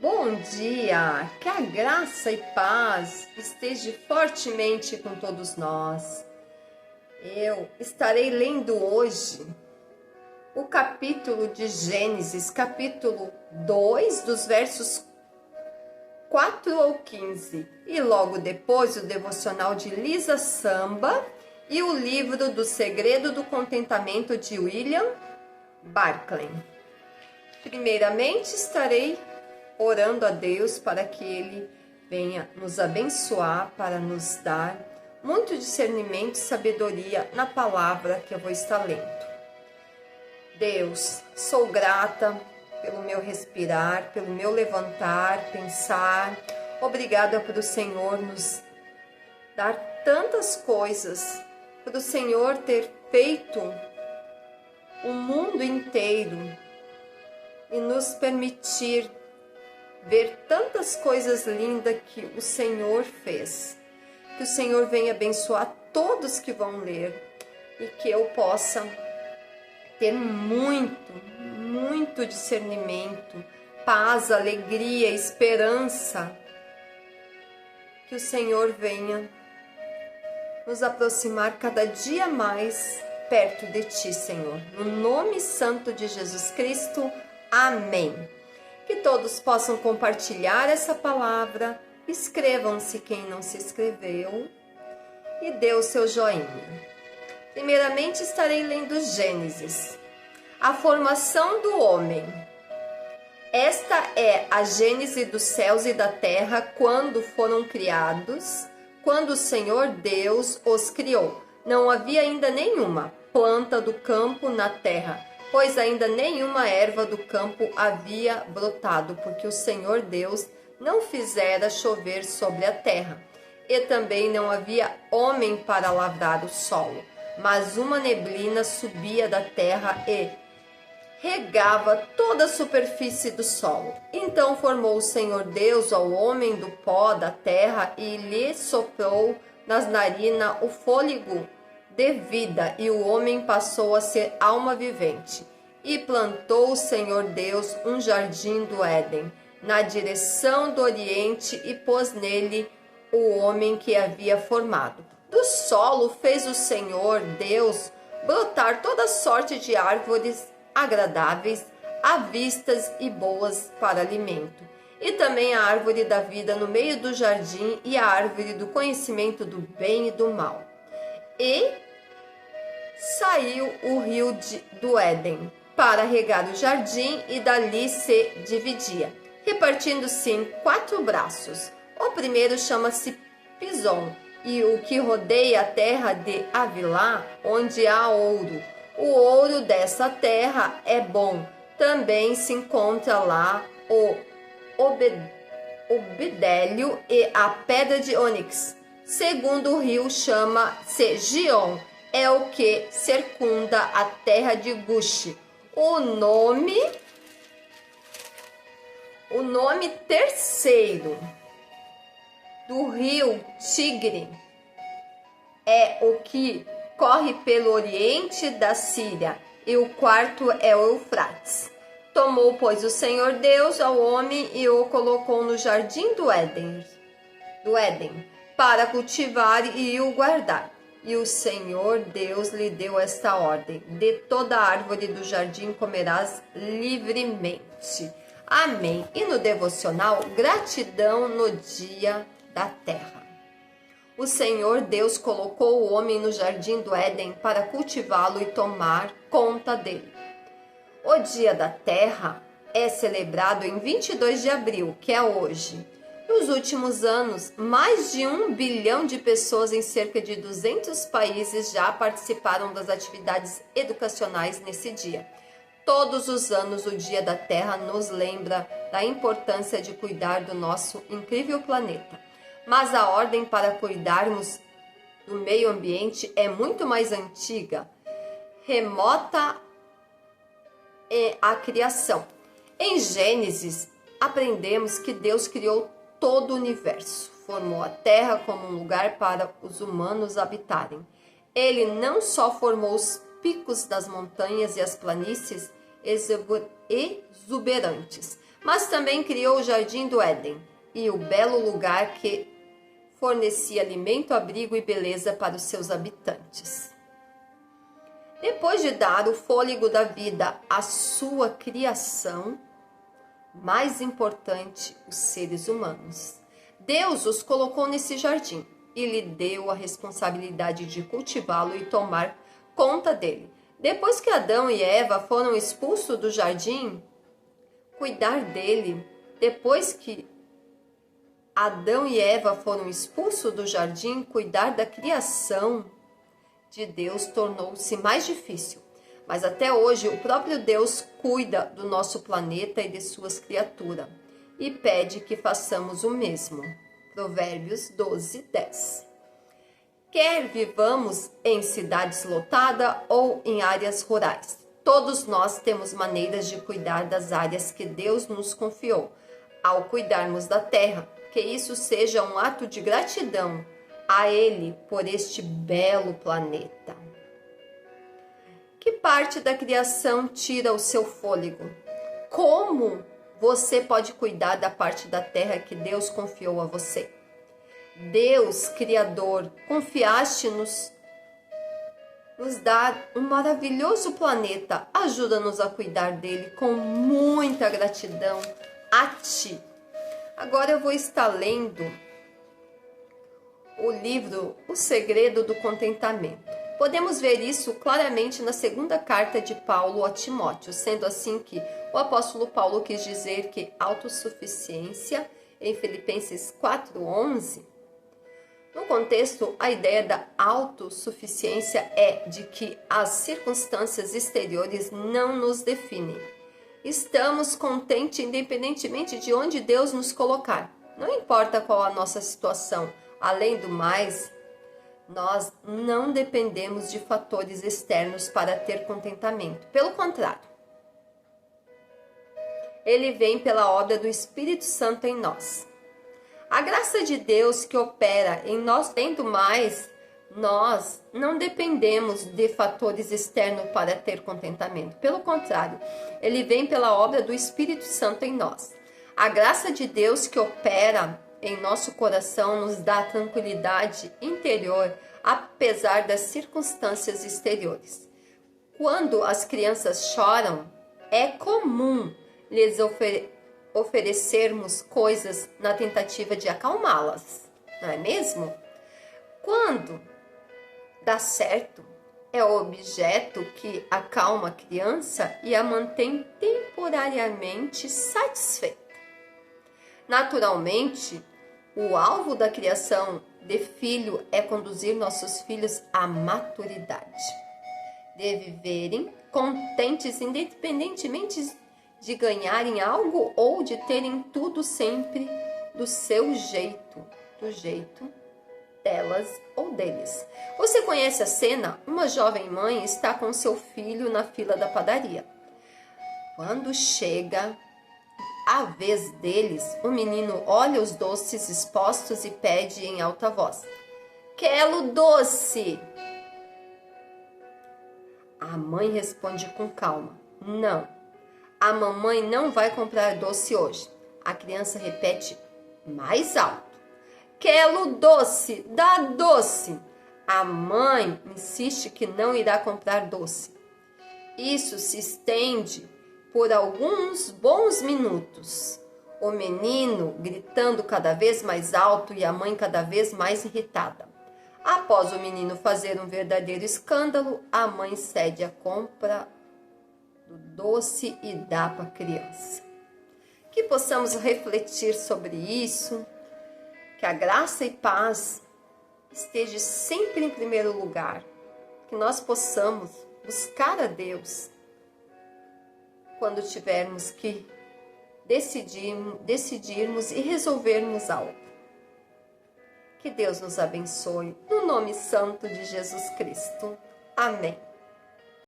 Bom dia, que a graça e paz esteja fortemente com todos nós. Eu estarei lendo hoje o capítulo de Gênesis, capítulo 2, dos versos 4 ao 15, e logo depois o devocional de Lisa Samba e o livro do Segredo do Contentamento de William Barclay. Primeiramente estarei orando a Deus para que Ele venha nos abençoar, para nos dar muito discernimento e sabedoria na palavra que eu vou estar lendo. Deus, sou grata pelo meu respirar, pelo meu levantar, pensar. Obrigada para o Senhor nos dar tantas coisas, para o Senhor ter feito o mundo inteiro e nos permitir ver tantas coisas lindas que o Senhor fez. Que o Senhor venha abençoar todos que vão ler e que eu possa ter muito discernimento, paz, alegria, esperança. Que o Senhor venha nos aproximar cada dia mais perto de Ti, Senhor. No nome santo de Jesus Cristo, amém. Que todos possam compartilhar essa palavra, inscrevam-se quem não se inscreveu e dê o seu joinha. Primeiramente estarei lendo Gênesis, a formação do homem. Esta é a gênese dos céus e da terra quando foram criados, quando o Senhor Deus os criou. Não havia ainda nenhuma planta do campo na terra, pois ainda nenhuma erva do campo havia brotado, porque o Senhor Deus não fizera chover sobre a terra. E também não havia homem para lavrar o solo, mas uma neblina subia da terra e regava toda a superfície do solo. Então formou o Senhor Deus ao homem do pó da terra e lhe soprou nas narinas o fôlego de vida, e o homem passou a ser alma vivente. E plantou o Senhor Deus um jardim do Éden, na direção do Oriente, e pôs nele o homem que havia formado. Do solo fez o Senhor Deus brotar toda sorte de árvores agradáveis à vistas e boas para alimento, e também a árvore da vida no meio do jardim, e a árvore do conhecimento do bem e do mal. E saiu o rio do Éden para regar o jardim, e dali se dividia, repartindo-se em 4 braços. O primeiro chama-se Pison, e o que rodeia a terra de Havilá, onde há ouro. O ouro dessa terra é bom. Também se encontra lá o obidélio e a pedra de ônix. Segundo o rio chama-se Gion, é o que circunda a terra de Gush. O nome terceiro do rio Tigre é o que corre pelo oriente da Síria, e o quarto é o Eufrates. Tomou, pois, o Senhor Deus ao homem e o colocou no jardim do Éden, para cultivar e o guardar. E o Senhor Deus lhe deu esta ordem: de toda a árvore do jardim comerás livremente. Amém. E no devocional, gratidão no dia da terra. O Senhor Deus colocou o homem no jardim do Éden para cultivá-lo e tomar conta dele. O dia da terra é celebrado em 22 de abril, que é hoje. Nos últimos anos, mais de 1 bilhão de pessoas em cerca de 200 países já participaram das atividades educacionais nesse dia. Todos os anos, o Dia da Terra nos lembra da importância de cuidar do nosso incrível planeta. Mas a ordem para cuidarmos do meio ambiente é muito mais antiga, remota à criação. Em Gênesis, aprendemos que Deus criou todo o universo, formou a terra como um lugar para os humanos habitarem. Ele não só formou os picos das montanhas e as planícies exuberantes, mas também criou o jardim do Éden e o belo lugar que fornecia alimento, abrigo e beleza para os seus habitantes. Depois de dar o fôlego da vida à sua criação, mais importante, os seres humanos, Deus os colocou nesse jardim e lhe deu a responsabilidade de cultivá-lo e tomar conta dele. Depois que Adão e Eva foram expulsos do jardim, cuidar dele. Depois que Adão e Eva foram expulsos do jardim, cuidar da criação de Deus tornou-se mais difícil. Mas até hoje o próprio Deus cuida do nosso planeta e de suas criaturas e pede que façamos o mesmo. Provérbios 12, 10. Quer vivamos em cidades lotadas ou em áreas rurais, todos nós temos maneiras de cuidar das áreas que Deus nos confiou. Ao cuidarmos da terra, que isso seja um ato de gratidão a Ele por este belo planeta. Que parte da criação tira o seu fôlego? Como você pode cuidar da parte da terra que Deus confiou a você? Deus, Criador, confiaste-nos dar um maravilhoso planeta. Ajuda-nos a cuidar dele com muita gratidão a Ti. Agora eu vou estar lendo o livro O Segredo do Contentamento. Podemos ver isso claramente na segunda carta de Paulo a Timóteo, sendo assim que o apóstolo Paulo quis dizer que autossuficiência, em Filipenses 4:11, no contexto, a ideia da autossuficiência é de que as circunstâncias exteriores não nos definem. Estamos contentes independentemente de onde Deus nos colocar. Não importa qual a nossa situação. Além do mais, nós não dependemos de fatores externos para ter contentamento. Pelo contrário, ele vem pela obra do Espírito Santo em nós. A graça de Deus que opera em nós, além do mais, nós não dependemos de fatores externos para ter contentamento. Pelo contrário, ele vem pela obra do Espírito Santo em nós. A graça de Deus que opera em nosso coração nos dá tranquilidade interior, apesar das circunstâncias exteriores. Quando as crianças choram, é comum lhes oferecermos coisas na tentativa de acalmá-las, não é mesmo? Quando dá certo, é o objeto que acalma a criança e a mantém temporariamente satisfeita. Naturalmente, o alvo da criação de filho é conduzir nossos filhos à maturidade, de viverem contentes independentemente de ganharem algo ou de terem tudo sempre do seu jeito, do jeito delas ou deles. Você conhece a cena? Uma jovem mãe está com seu filho na fila da padaria. Quando chega a vez deles, o menino olha os doces expostos e pede em alta voz: "Quero doce!" A mãe responde com calma: "Não, a mamãe não vai comprar doce hoje." A criança repete mais alto: "Quero doce, dá doce!" A mãe insiste que não irá comprar doce. Isso se estende por alguns bons minutos. O menino gritando cada vez mais alto e a mãe cada vez mais irritada. Após o menino fazer um verdadeiro escândalo, a mãe cede a compra do doce e dá para a criança. Que possamos refletir sobre isso, que a graça e paz esteja sempre em primeiro lugar, que nós possamos buscar a Deus quando tivermos que decidirmos e resolvermos algo. Que Deus nos abençoe, no nome santo de Jesus Cristo. Amém.